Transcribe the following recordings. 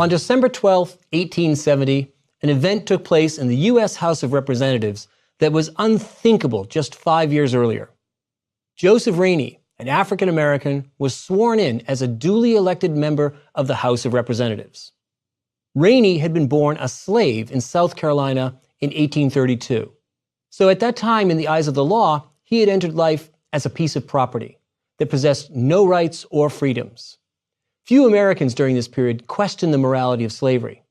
On December 12, 1870, an event took place in the U.S. House of Representatives that was unthinkable just 5 years earlier. Joseph Rainey, an African American, was sworn in as a duly elected member of the House of Representatives. Rainey had been born a slave in South Carolina in 1832. So at that time, in the eyes of the law, he had entered life as a piece of property that possessed no rights or freedoms. Few Americans during this period questioned the morality of slavery.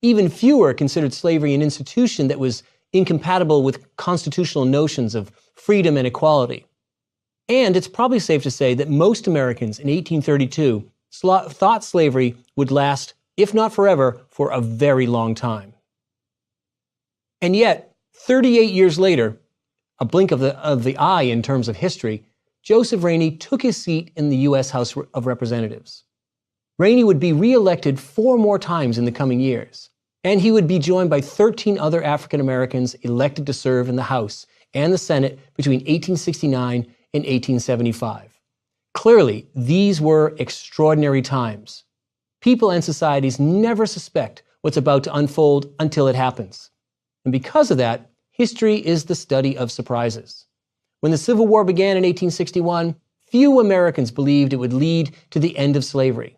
Even fewer considered slavery an institution that was incompatible with constitutional notions of freedom and equality. And it's probably safe to say that most Americans in 1832 thought slavery would last, if not forever, for a very long time. And yet, 38 years later, a blink of the eye in terms of history, Joseph Rainey took his seat in the U.S. House of Representatives. Rainey would be re-elected 4 more times in the coming years, and he would be joined by 13 other African Americans elected to serve in the House and the Senate between 1869 and 1875. Clearly, these were extraordinary times. People and societies never suspect what's about to unfold until it happens. And because of that, history is the study of surprises. When the Civil War began in 1861, few Americans believed it would lead to the end of slavery.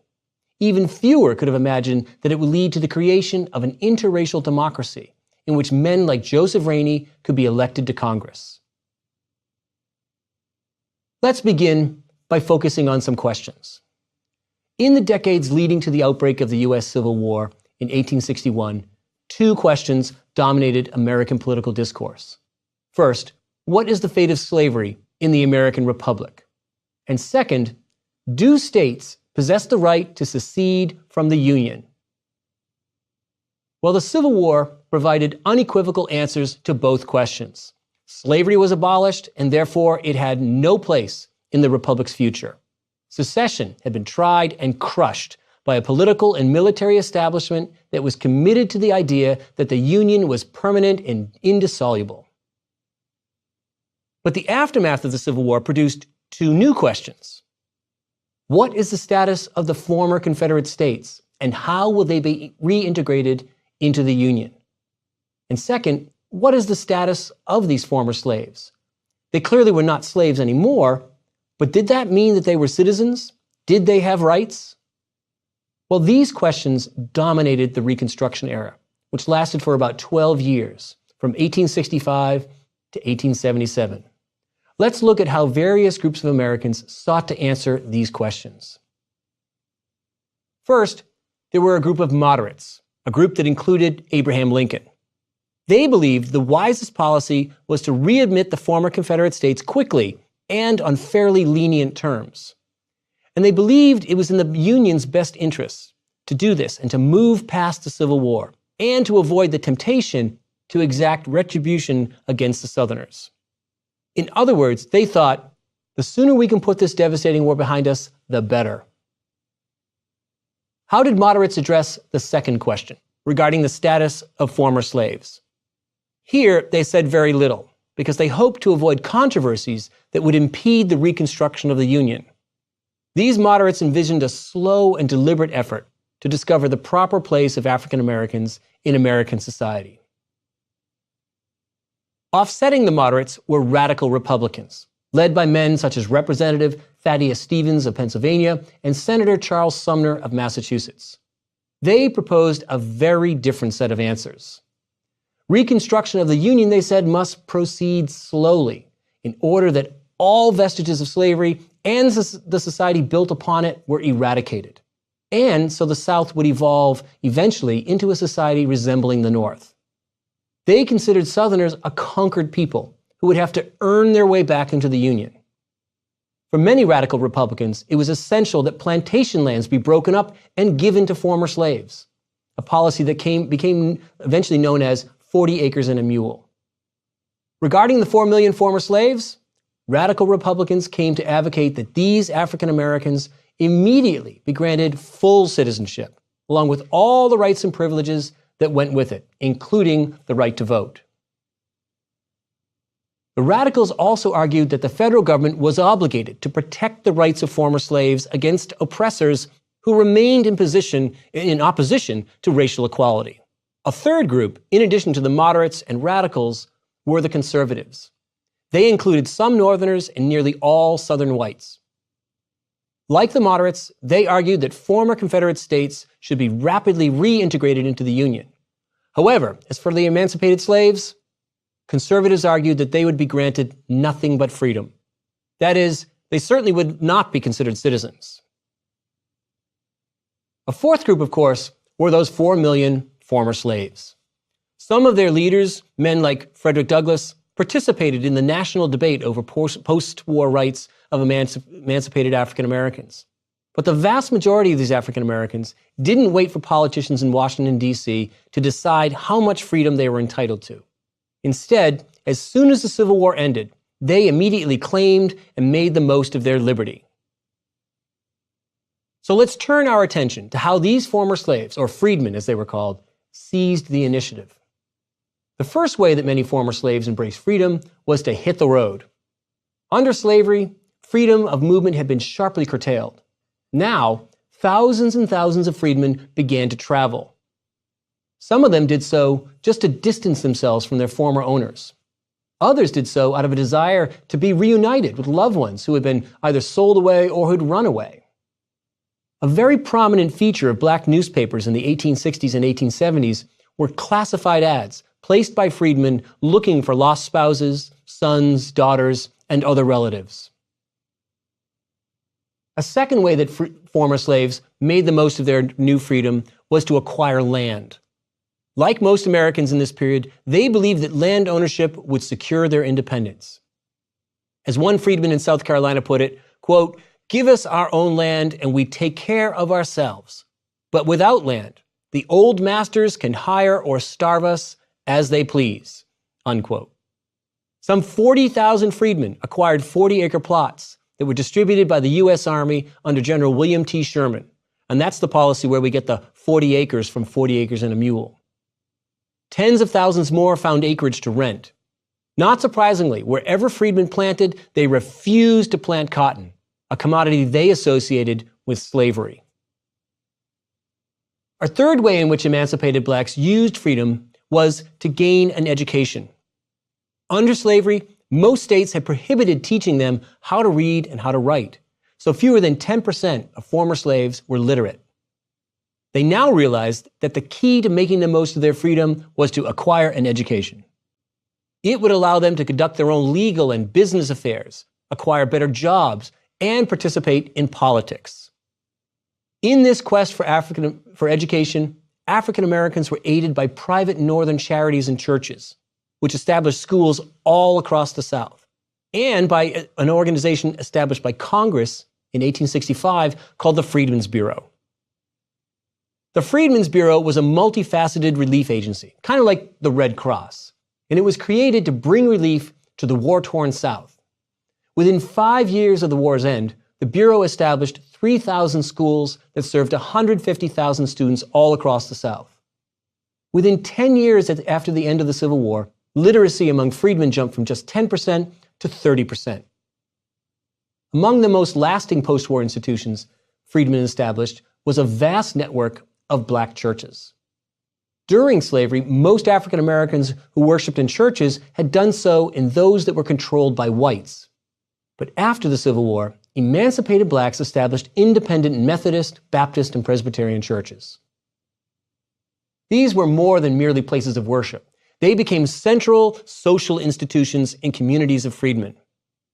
Even fewer could have imagined that it would lead to the creation of an interracial democracy in which men like Joseph Rainey could be elected to Congress. Let's begin by focusing on some questions. In the decades leading to the outbreak of the U.S. Civil War in 1861, 2 questions dominated American political discourse. First, what is the fate of slavery in the American Republic? And second, do states possess the right to secede from the Union? Well, the Civil War provided unequivocal answers to both questions. Slavery was abolished, and therefore it had no place in the Republic's future. Secession had been tried and crushed by a political and military establishment that was committed to the idea that the Union was permanent and indissoluble. But the aftermath of the Civil War produced 2 new questions. What is the status of the former Confederate states, and how will they be reintegrated into the Union? And second, what is the status of these former slaves? They clearly were not slaves anymore, but did that mean that they were citizens? Did they have rights? Well, these questions dominated the Reconstruction era, which lasted for about 12 years, from 1865 to 1877. Let's look at how various groups of Americans sought to answer these questions. First, there were a group of moderates, a group that included Abraham Lincoln. They believed the wisest policy was to readmit the former Confederate states quickly and on fairly lenient terms. And they believed it was in the Union's best interests to do this and to move past the Civil War and to avoid the temptation to exact retribution against the Southerners. In other words, they thought, the sooner we can put this devastating war behind us, the better. How did moderates address the second question regarding the status of former slaves? Here, they said very little because they hoped to avoid controversies that would impede the reconstruction of the Union. These moderates envisioned a slow and deliberate effort to discover the proper place of African Americans in American society. Offsetting the moderates were radical Republicans, led by men such as Representative Thaddeus Stevens of Pennsylvania and Senator Charles Sumner of Massachusetts. They proposed a very different set of answers. Reconstruction of the Union, they said, must proceed slowly in order that all vestiges of slavery and the society built upon it were eradicated. And so the South would evolve eventually into a society resembling the North. They considered Southerners a conquered people who would have to earn their way back into the Union. For many radical Republicans, it was essential that plantation lands be broken up and given to former slaves, a policy that became eventually known as 40 acres and a mule. Regarding the 4 million former slaves, radical Republicans came to advocate that these African Americans immediately be granted full citizenship, along with all the rights and privileges that went with it, including the right to vote. The radicals also argued that the federal government was obligated to protect the rights of former slaves against oppressors who remained in opposition to racial equality. A third group, in addition to the moderates and radicals, were the conservatives. They included some Northerners and nearly all Southern whites. Like the moderates, they argued that former Confederate states should be rapidly reintegrated into the Union. However, as for the emancipated slaves, conservatives argued that they would be granted nothing but freedom. That is, they certainly would not be considered citizens. A fourth group, of course, were those 4 million former slaves. Some of their leaders, men like Frederick Douglass, participated in the national debate over post-war rights of emancipated African Americans. But the vast majority of these African Americans didn't wait for politicians in Washington, D.C. to decide how much freedom they were entitled to. Instead, as soon as the Civil War ended, they immediately claimed and made the most of their liberty. So let's turn our attention to how these former slaves, or freedmen as they were called, seized the initiative. The first way that many former slaves embraced freedom was to hit the road. Under slavery, freedom of movement had been sharply curtailed. Now, thousands and thousands of freedmen began to travel. Some of them did so just to distance themselves from their former owners. Others did so out of a desire to be reunited with loved ones who had been either sold away or who'd run away. A very prominent feature of black newspapers in the 1860s and 1870s were classified ads placed by freedmen looking for lost spouses, sons, daughters, and other relatives. A second way that former slaves made the most of their new freedom was to acquire land. Like most Americans in this period, they believed that land ownership would secure their independence. As one freedman in South Carolina put it, quote, "Give us our own land and we take care of ourselves. But without land, the old masters can hire or starve us as they please," unquote. Some 40,000 freedmen acquired 40-acre plots that were distributed by the U.S. Army under General William T. Sherman. And that's the policy where we get the 40 acres from 40 acres and a mule. Tens of thousands more found acreage to rent. Not surprisingly, wherever freedmen planted, they refused to plant cotton, a commodity they associated with slavery. A third way in which emancipated blacks used freedom was to gain an education. Under slavery, most states had prohibited teaching them how to read and how to write, so fewer than 10% of former slaves were literate. They now realized that the key to making the most of their freedom was to acquire an education. It would allow them to conduct their own legal and business affairs, acquire better jobs, and participate in politics. In this quest for education, African Americans were aided by private Northern charities and churches, which established schools all across the South, and by an organization established by Congress in 1865 called the Freedmen's Bureau. The Freedmen's Bureau was a multifaceted relief agency, kind of like the Red Cross, and it was created to bring relief to the war-torn South. Within 5 years of the war's end, the Bureau established 3,000 schools that served 150,000 students all across the South. Within 10 years after the end of the Civil War, literacy among freedmen jumped from just 10% to 30%. Among the most lasting post-war institutions freedmen established was a vast network of black churches. During slavery, most African Americans who worshiped in churches had done so in those that were controlled by whites. But after the Civil War, emancipated blacks established independent Methodist, Baptist, and Presbyterian churches. These were more than merely places of worship. They became central social institutions in communities of freedmen.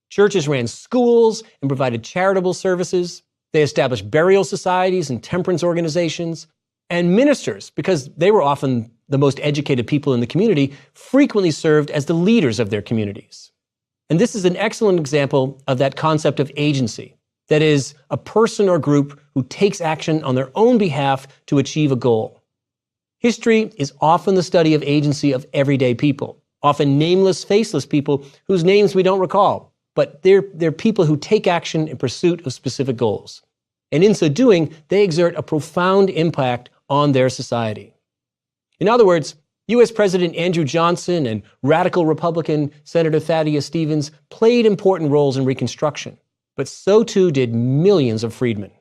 Churches ran schools and provided charitable services. They established burial societies and temperance organizations. And ministers, because they were often the most educated people in the community, frequently served as the leaders of their communities. And this is an excellent example of that concept of agency. That is, a person or group who takes action on their own behalf to achieve a goal. History is often the study of agency of everyday people, often nameless, faceless people whose names we don't recall, but they're people who take action in pursuit of specific goals. And in so doing, they exert a profound impact on their society. In other words, U.S. President Andrew Johnson and radical Republican Senator Thaddeus Stevens played important roles in Reconstruction, but so too did millions of freedmen.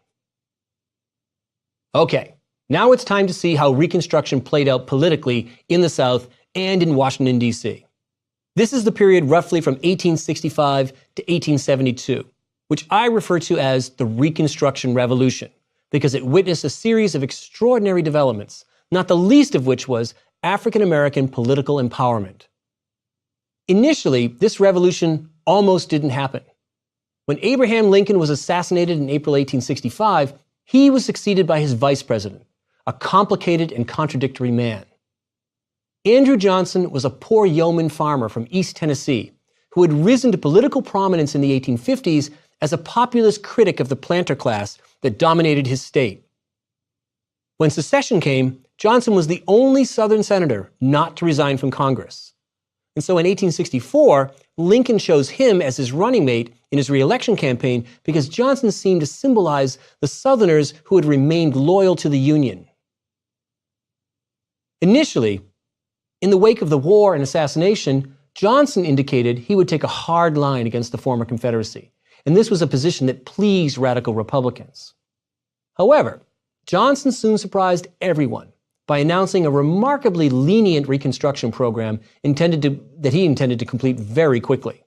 Okay, now it's time to see how Reconstruction played out politically in the South and in Washington, D.C. This is the period roughly from 1865 to 1872, which I refer to as the Reconstruction Revolution, because it witnessed a series of extraordinary developments, not the least of which was African American political empowerment. Initially, this revolution almost didn't happen. When Abraham Lincoln was assassinated in April 1865, he was succeeded by his vice president, a complicated and contradictory man. Andrew Johnson was a poor yeoman farmer from East Tennessee who had risen to political prominence in the 1850s as a populist critic of the planter class that dominated his state. When secession came, Johnson was the only Southern senator not to resign from Congress. And so in 1864, Lincoln chose him as his running mate in his re-election campaign because Johnson seemed to symbolize the Southerners who had remained loyal to the Union. Initially, in the wake of the war and assassination, Johnson indicated he would take a hard line against the former Confederacy, and this was a position that pleased radical Republicans. However, Johnson soon surprised everyone by announcing a remarkably lenient Reconstruction program that he intended to complete very quickly.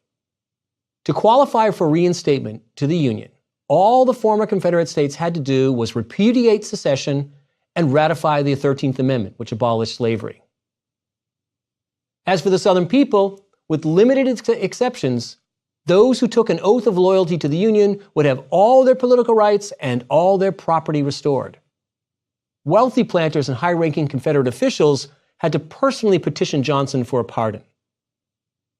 To qualify for reinstatement to the Union, all the former Confederate states had to do was repudiate secession and ratify the 13th Amendment, which abolished slavery. As for the Southern people, with limited exceptions, those who took an oath of loyalty to the Union would have all their political rights and all their property restored. Wealthy planters and high-ranking Confederate officials had to personally petition Johnson for a pardon.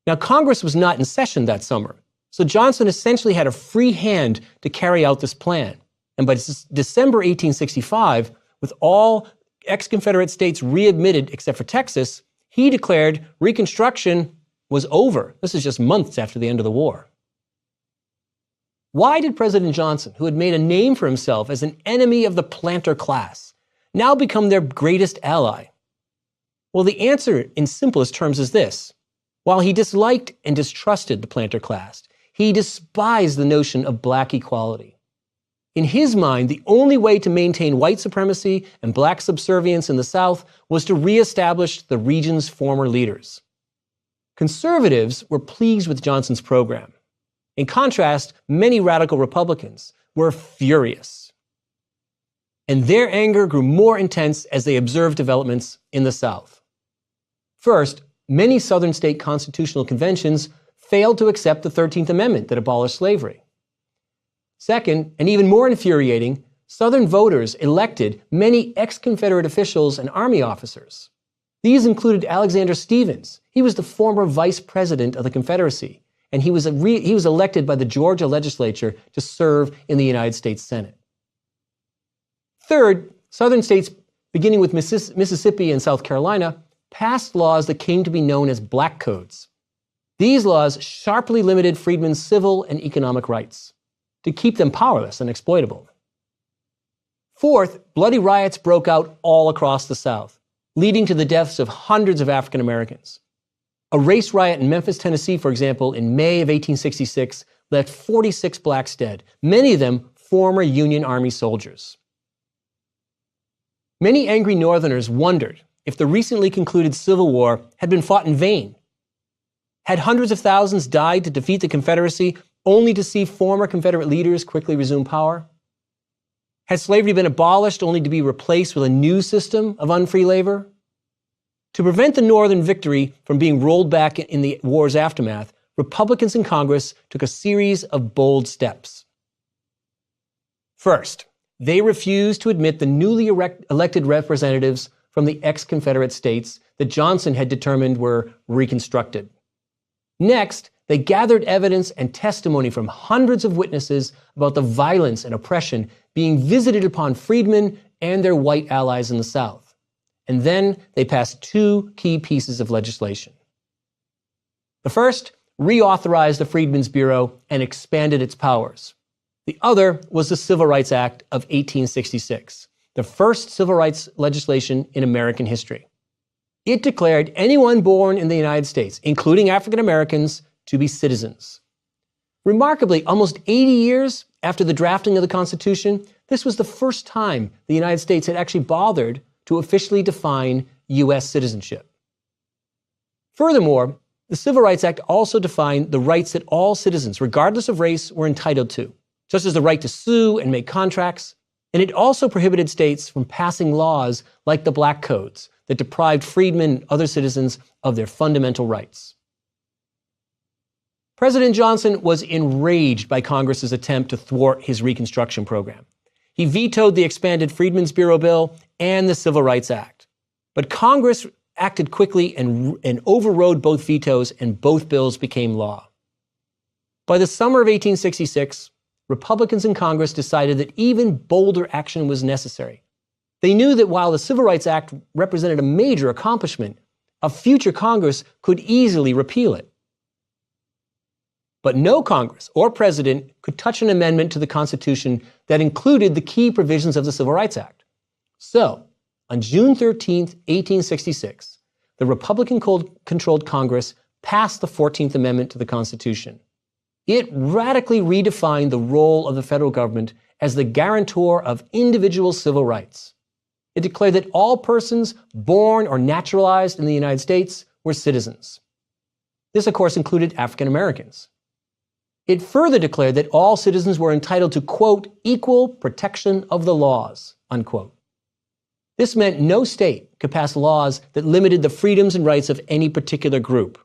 Now, Congress was not in session that summer, so Johnson essentially had a free hand to carry out this plan. And by December 1865, with all ex-Confederate states readmitted except for Texas, he declared Reconstruction was over. This is just months after the end of the war. Why did President Johnson, who had made a name for himself as an enemy of the planter class, now become their greatest ally? Well, the answer in simplest terms is this. While he disliked and distrusted the planter class, he despised the notion of black equality. In his mind, the only way to maintain white supremacy and black subservience in the South was to reestablish the region's former leaders. Conservatives were pleased with Johnson's program. In contrast, many radical Republicans were furious. And their anger grew more intense as they observed developments in the South. First, many Southern state constitutional conventions failed to accept the 13th Amendment that abolished slavery. Second, and even more infuriating, Southern voters elected many ex-Confederate officials and Army officers. These included Alexander Stephens. He was the former vice president of the Confederacy, and he was elected by the Georgia legislature to serve in the United States Senate. Third, Southern states, beginning with Mississippi and South Carolina, passed laws that came to be known as black codes. These laws sharply limited freedmen's civil and economic rights to keep them powerless and exploitable. Fourth, bloody riots broke out all across the South, leading to the deaths of hundreds of African Americans. A race riot in Memphis, Tennessee, for example, in May of 1866, left 46 blacks dead, many of them former Union Army soldiers. Many angry Northerners wondered if the recently concluded Civil War had been fought in vain. Had hundreds of thousands died to defeat the Confederacy only to see former Confederate leaders quickly resume power? Had slavery been abolished only to be replaced with a new system of unfree labor? To prevent the Northern victory from being rolled back in the war's aftermath, Republicans in Congress took a series of bold steps. First, they refused to admit the newly elected representatives from the ex-Confederate states that Johnson had determined were reconstructed. Next, they gathered evidence and testimony from hundreds of witnesses about the violence and oppression being visited upon freedmen and their white allies in the South. And then they passed two key pieces of legislation. The first reauthorized the Freedmen's Bureau and expanded its powers. The other was the Civil Rights Act of 1866, the first civil rights legislation in American history. It declared anyone born in the United States, including African Americans, to be citizens. Remarkably, almost 80 years after the drafting of the Constitution, This was the first time the United States had actually bothered to officially define U.S. citizenship. Furthermore, the Civil Rights Act also defined the rights that all citizens, regardless of race, were entitled to, such as the right to sue and make contracts, and it also prohibited states from passing laws like the Black Codes that deprived freedmen and other citizens of their fundamental rights. President Johnson was enraged by Congress's attempt to thwart his Reconstruction program. He vetoed the expanded Freedmen's Bureau bill and the Civil Rights Act. But Congress acted quickly and overrode both vetoes, and both bills became law. By the summer of 1866, Republicans in Congress decided that even bolder action was necessary. They knew that while the Civil Rights Act represented a major accomplishment, a future Congress could easily repeal it. But no Congress or president could touch an amendment to the Constitution that included the key provisions of the Civil Rights Act. So, on June 13, 1866, the Republican-controlled Congress passed the 14th Amendment to the Constitution. It radically redefined the role of the federal government as the guarantor of individual civil rights. It declared that all persons born or naturalized in the United States were citizens. This, of course, included African Americans. It further declared that all citizens were entitled to, quote, equal protection of the laws, unquote. This meant no state could pass laws that limited the freedoms and rights of any particular group.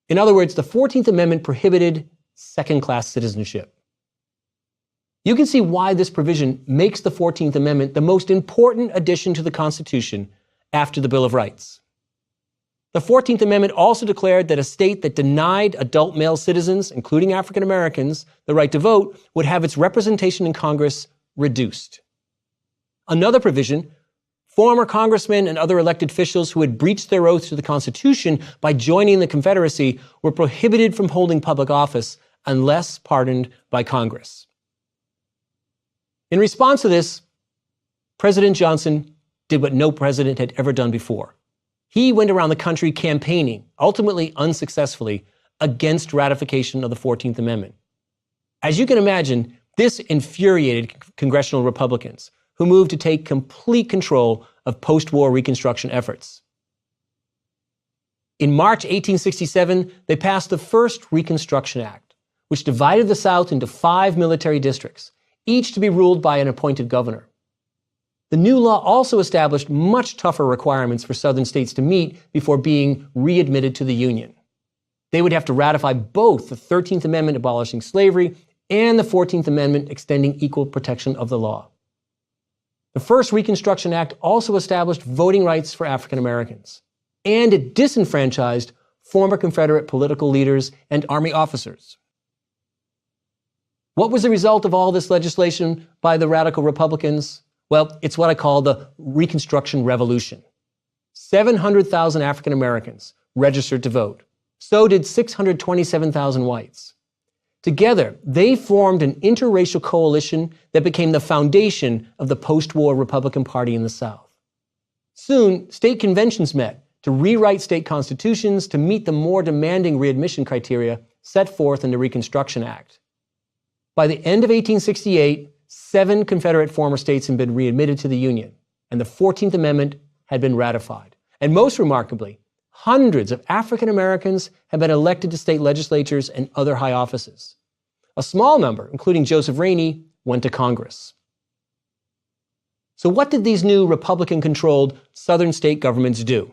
In other words, the 14th Amendment prohibited second-class citizenship. You can see why this provision makes the 14th Amendment the most important addition to the Constitution after the Bill of Rights. The 14th Amendment also declared that a state that denied adult male citizens, including African Americans, the right to vote would have its representation in Congress reduced. Another provision: former congressmen and other elected officials who had breached their oaths to the Constitution by joining the Confederacy were prohibited from holding public office unless pardoned by Congress. In response to this, President Johnson did what no president had ever done before. He went around the country campaigning, ultimately unsuccessfully, against ratification of the 14th Amendment. As you can imagine, this infuriated congressional Republicans, who moved to take complete control of post-war Reconstruction efforts. In March 1867, they passed the first Reconstruction Act, which divided the South into 5 military districts, each to be ruled by an appointed governor. The new law also established much tougher requirements for Southern states to meet before being readmitted to the Union. They would have to ratify both the 13th Amendment abolishing slavery and the 14th Amendment extending equal protection of the law. The first Reconstruction Act also established voting rights for African Americans, and it disenfranchised former Confederate political leaders and Army officers. What was the result of all this legislation by the radical Republicans? Well, it's what I call the Reconstruction Revolution. 700,000 African Americans registered to vote. So did 627,000 whites. Together, they formed an interracial coalition that became the foundation of the post-war Republican Party in the South. Soon, state conventions met to rewrite state constitutions to meet the more demanding readmission criteria set forth in the Reconstruction Act. By the end of 1868, 7 Confederate former states had been readmitted to the Union, and the 14th Amendment had been ratified. And most remarkably, hundreds of African Americans had been elected to state legislatures and other high offices. A small number, including Joseph Rainey, went to Congress. So what did these new Republican-controlled Southern state governments do?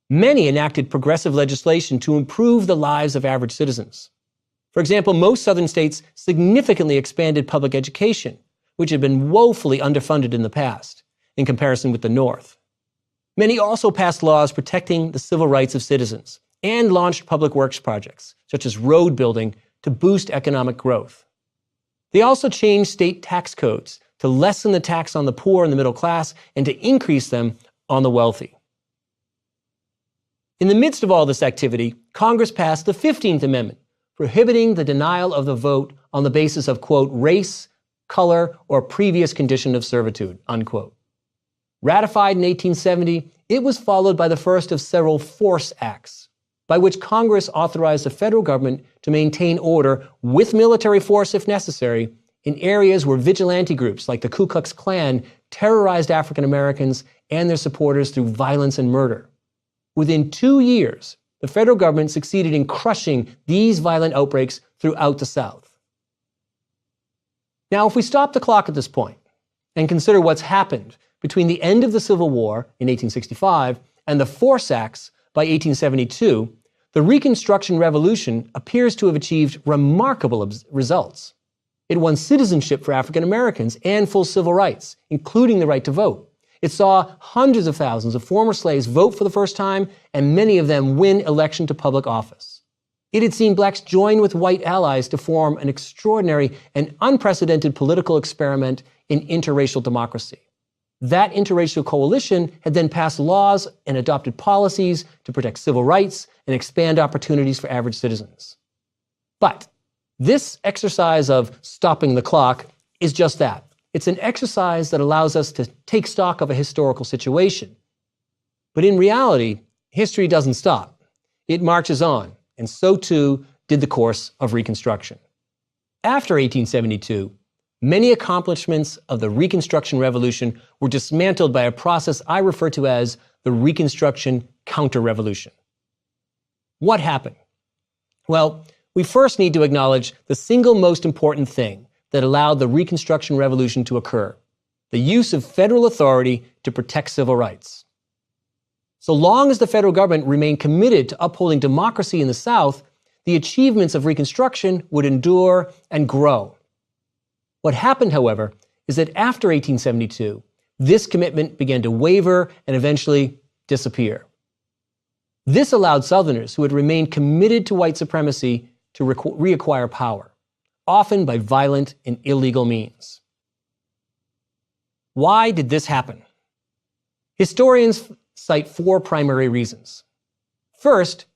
Many enacted progressive legislation to improve the lives of average citizens. For example, most Southern states significantly expanded public education, which had been woefully underfunded in the past, in comparison with the North. Many also passed laws protecting the civil rights of citizens and launched public works projects, such as road building, to boost economic growth. They also changed state tax codes to lessen the tax on the poor and the middle class and to increase them on the wealthy. In the midst of all this activity, Congress passed the 15th Amendment, prohibiting the denial of the vote on the basis of, quote, race, color, or previous condition of servitude, unquote. Ratified in 1870, it was followed by the first of several force acts, by which Congress authorized the federal government to maintain order with military force if necessary in areas where vigilante groups like the Ku Klux Klan terrorized African Americans and their supporters through violence and murder. Within 2 years, the federal government succeeded in crushing these violent outbreaks throughout the South. Now, if we stop the clock at this point and consider what's happened between the end of the Civil War in 1865 and the Force Acts by 1872, the Reconstruction Revolution appears to have achieved remarkable results. It won citizenship for African Americans and full civil rights, including the right to vote. It saw hundreds of thousands of former slaves vote for the first time, and many of them win election to public office. It had seen blacks join with white allies to form an extraordinary and unprecedented political experiment in interracial democracy. That interracial coalition had then passed laws and adopted policies to protect civil rights and expand opportunities for average citizens. But this exercise of stopping the clock is just that. It's an exercise that allows us to take stock of a historical situation. But in reality, history doesn't stop. It marches on, and so too did the course of Reconstruction. After 1872, many accomplishments of the Reconstruction Revolution were dismantled by a process I refer to as the Reconstruction Counter-Revolution. What happened? Well, we first need to acknowledge the single most important thing that allowed the Reconstruction Revolution to occur: the use of federal authority to protect civil rights. So long as the federal government remained committed to upholding democracy in the South, the achievements of Reconstruction would endure and grow. What happened, however, is that after 1872, this commitment began to waver and eventually disappear. This allowed Southerners who had remained committed to white supremacy to reacquire power, often by violent and illegal means. Why did this happen? Historians cite 4 primary reasons. First,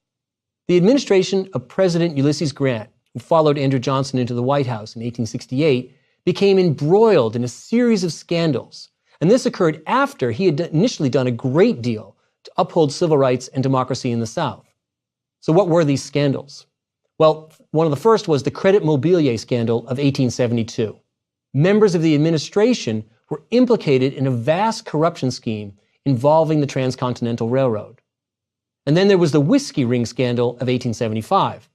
the administration of President Ulysses Grant, who followed Andrew Johnson into the White House in 1868, became embroiled in a series of scandals. And this occurred after he had initially done a great deal to uphold civil rights and democracy in the South. So what were these scandals? Well, one of the first was the Credit Mobilier scandal of 1872. Members of the administration were implicated in a vast corruption scheme involving the Transcontinental Railroad. And then there was the whiskey ring scandal of 1875.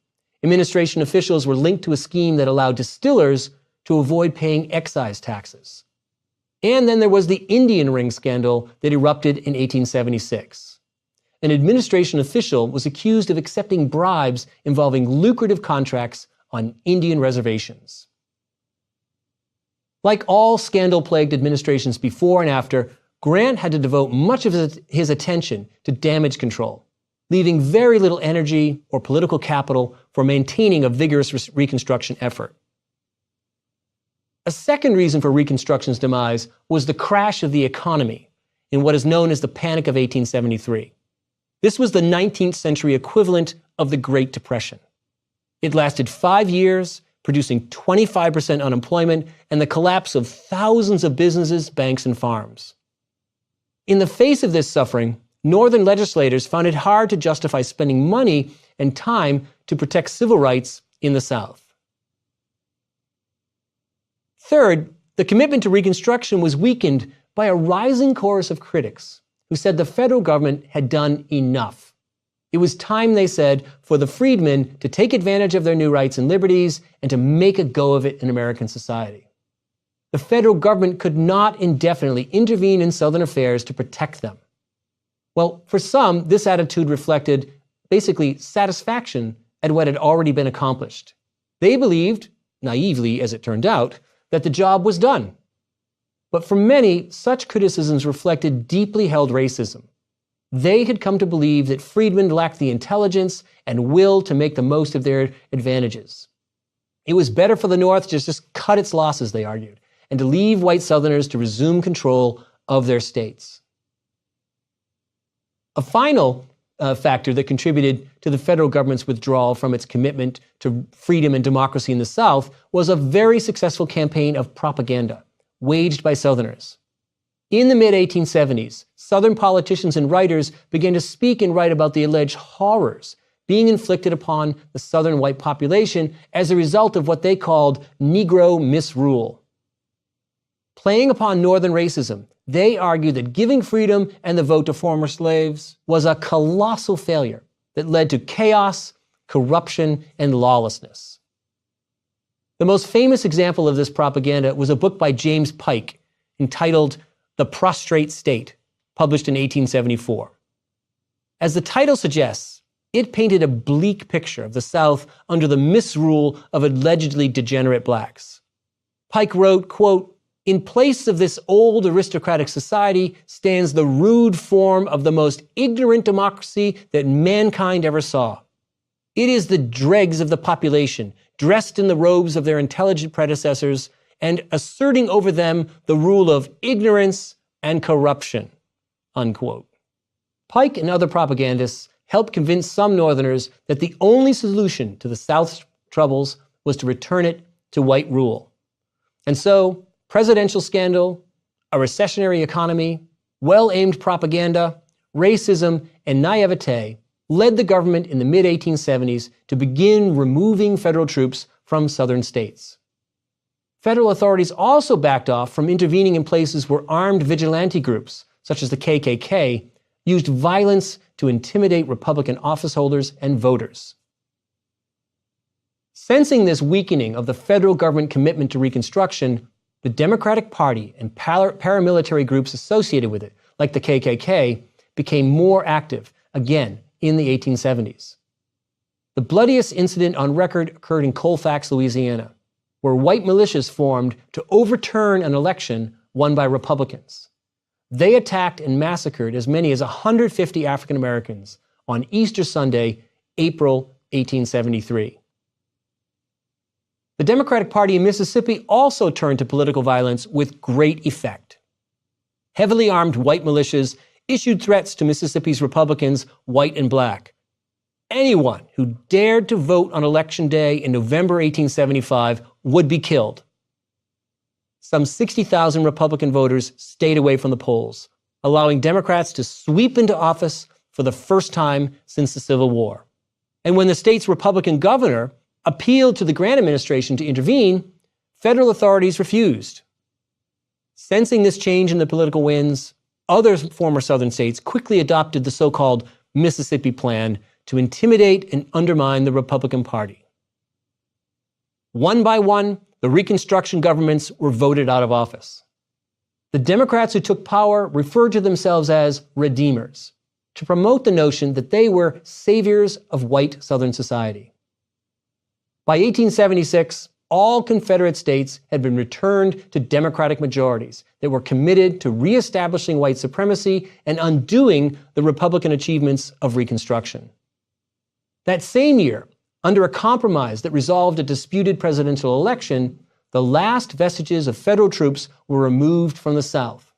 Administration officials were linked to a scheme that allowed distillers to avoid paying excise taxes. And then there was the Indian ring scandal that erupted in 1876. An administration official was accused of accepting bribes involving lucrative contracts on Indian reservations. Like all scandal-plagued administrations before and after, Grant had to devote much of his attention to damage control, leaving very little energy or political capital for maintaining a vigorous Reconstruction effort. A second reason for Reconstruction's demise was the crash of the economy in what is known as the Panic of 1873. This was the 19th century equivalent of the Great Depression. It lasted 5 years, producing 25% unemployment and the collapse of thousands of businesses, banks, and farms. In the face of this suffering, Northern legislators found it hard to justify spending money and time to protect civil rights in the South. Third, the commitment to Reconstruction was weakened by a rising chorus of critics who said the federal government had done enough. It was time, they said, for the freedmen to take advantage of their new rights and liberties and to make a go of it in American society. The federal government could not indefinitely intervene in Southern affairs to protect them. Well, for some, this attitude reflected basically satisfaction at what had already been accomplished. They believed, naively as it turned out, that the job was done. But for many, such criticisms reflected deeply held racism. They had come to believe that freedmen lacked the intelligence and will to make the most of their advantages. It was better for the North to just cut its losses, they argued, and to leave white Southerners to resume control of their states. A final factor that contributed to the federal government's withdrawal from its commitment to freedom and democracy in the South was a very successful campaign of propaganda waged by Southerners. In the mid-1870s, Southern politicians and writers began to speak and write about the alleged horrors being inflicted upon the Southern white population as a result of what they called Negro misrule. Playing upon Northern racism, they argued that giving freedom and the vote to former slaves was a colossal failure that led to chaos, corruption, and lawlessness. The most famous example of this propaganda was a book by James Pike entitled The Prostrate State, published in 1874. As the title suggests, it painted a bleak picture of the South under the misrule of allegedly degenerate blacks. Pike wrote, quote, "In place of this old aristocratic society stands the rude form of the most ignorant democracy that mankind ever saw. It is the dregs of the population, dressed in the robes of their intelligent predecessors, and asserting over them the rule of ignorance and corruption," unquote. Pike and other propagandists helped convince some Northerners that the only solution to the South's troubles was to return it to white rule. And so, presidential scandal, a recessionary economy, well-aimed propaganda, racism, and naivete led the government in the mid-1870s to begin removing federal troops from Southern states. Federal authorities also backed off from intervening in places where armed vigilante groups, such as the KKK, used violence to intimidate Republican office holders and voters. Sensing this weakening of the federal government commitment to Reconstruction, the Democratic Party and paramilitary groups associated with it, like the KKK, became more active, again, in the 1870s. The bloodiest incident on record occurred in Colfax, Louisiana, where white militias formed to overturn an election won by Republicans. They attacked and massacred as many as 150 African Americans on Easter Sunday, April 1873. The Democratic Party in Mississippi also turned to political violence with great effect. Heavily armed white militias issued threats to Mississippi's Republicans, white and black. Anyone who dared to vote on Election Day in November 1875 would be killed. Some 60,000 Republican voters stayed away from the polls, allowing Democrats to sweep into office for the first time since the Civil War. And when the state's Republican governor appealed to the Grant administration to intervene, federal authorities refused. Sensing this change in the political winds, other former Southern states quickly adopted the so-called Mississippi Plan to intimidate and undermine the Republican Party. One by one, the Reconstruction governments were voted out of office. The Democrats who took power referred to themselves as redeemers, to promote the notion that they were saviors of white Southern society. By 1876, all Confederate states had been returned to Democratic majorities that were committed to reestablishing white supremacy and undoing the Republican achievements of Reconstruction. That same year, under a compromise that resolved a disputed presidential election, the last vestiges of federal troops were removed from the South.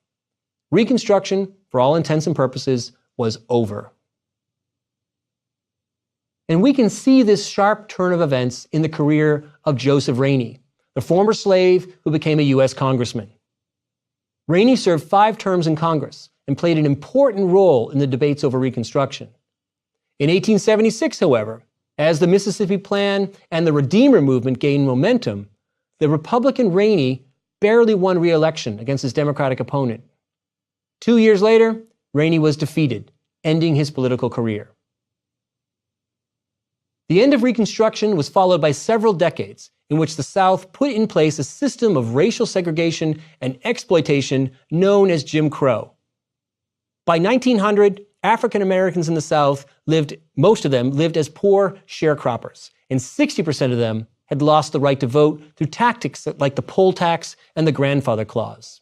Reconstruction, for all intents and purposes, was over. And we can see this sharp turn of events in the career of Joseph Rainey, the former slave who became a U.S. congressman. Rainey served 5 terms in Congress and played an important role in the debates over Reconstruction. In 1876, however, as the Mississippi Plan and the Redeemer movement gained momentum, the Republican Rainey barely won re-election against his Democratic opponent. 2 years later, Rainey was defeated, ending his political career. The end of Reconstruction was followed by several decades in which the South put in place a system of racial segregation and exploitation known as Jim Crow. By 1900, African Americans in the South most of them lived as poor sharecroppers, and 60% of them had lost the right to vote through tactics like the poll tax and the grandfather clause.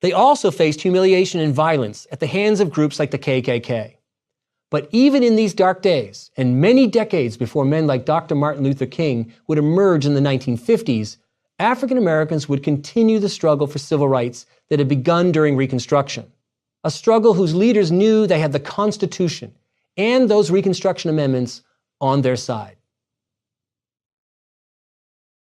They also faced humiliation and violence at the hands of groups like the KKK. But even in these dark days, and many decades before men like Dr. Martin Luther King would emerge in the 1950s, African Americans would continue the struggle for civil rights that had begun during Reconstruction, a struggle whose leaders knew they had the Constitution and those Reconstruction amendments on their side.